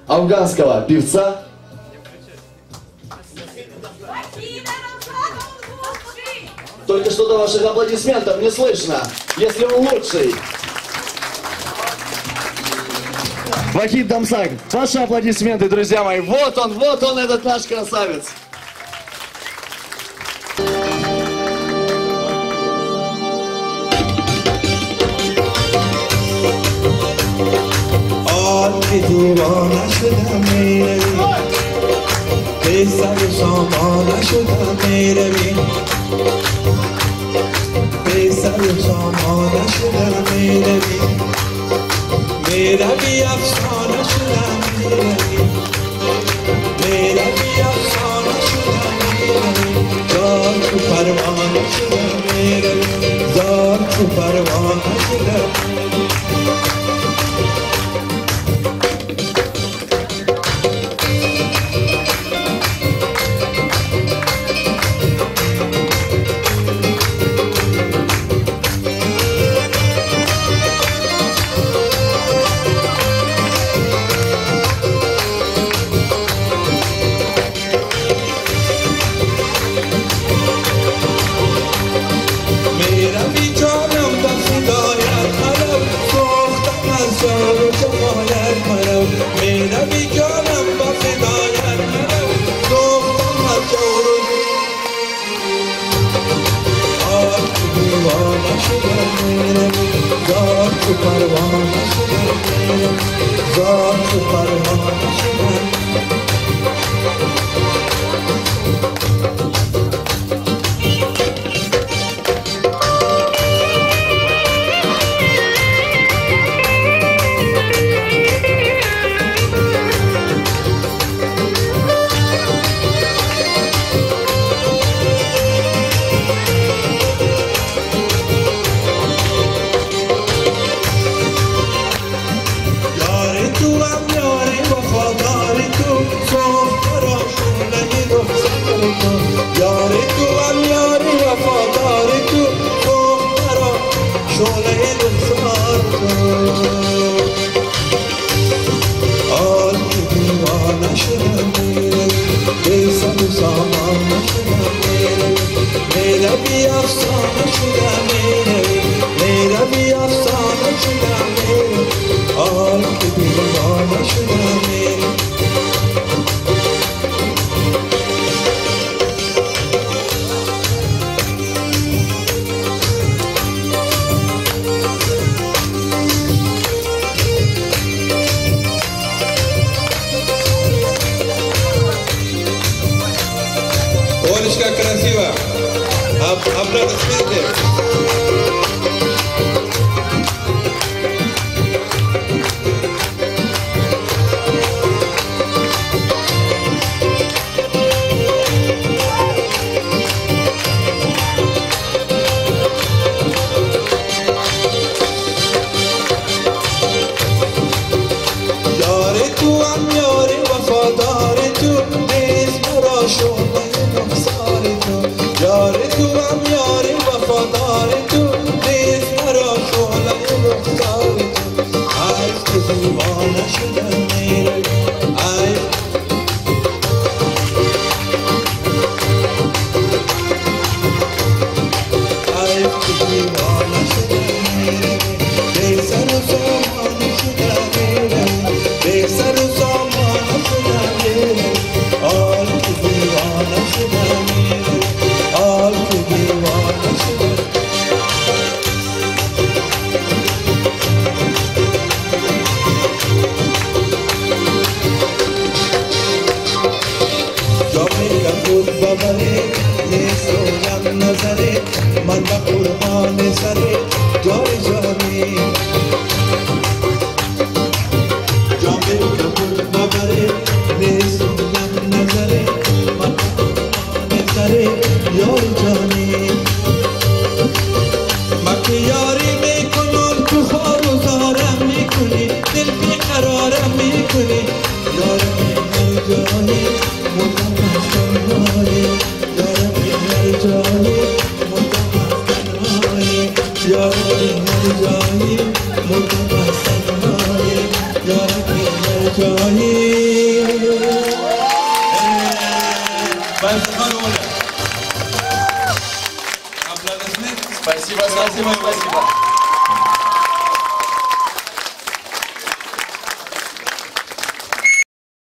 афганского певца. Только что до ваших аплодисментов не слышно, если он лучший. Вахид Дамсак, ваши аплодисменты, друзья мои. Вот он, этот наш красавец. که دیوانه شدم میروی به سر سامانه شدم میروی به سر سامانه شدم میروی میروی افسانه شدم میروی میروی افسانه شدم میروی زار تو پروانه شدم میروی زار تو پروانه شدم Олечка красиво. Аплодисменты. Yo Бальзахан Оля. Аплодисменты. Спасибо, спасибо, спасибо.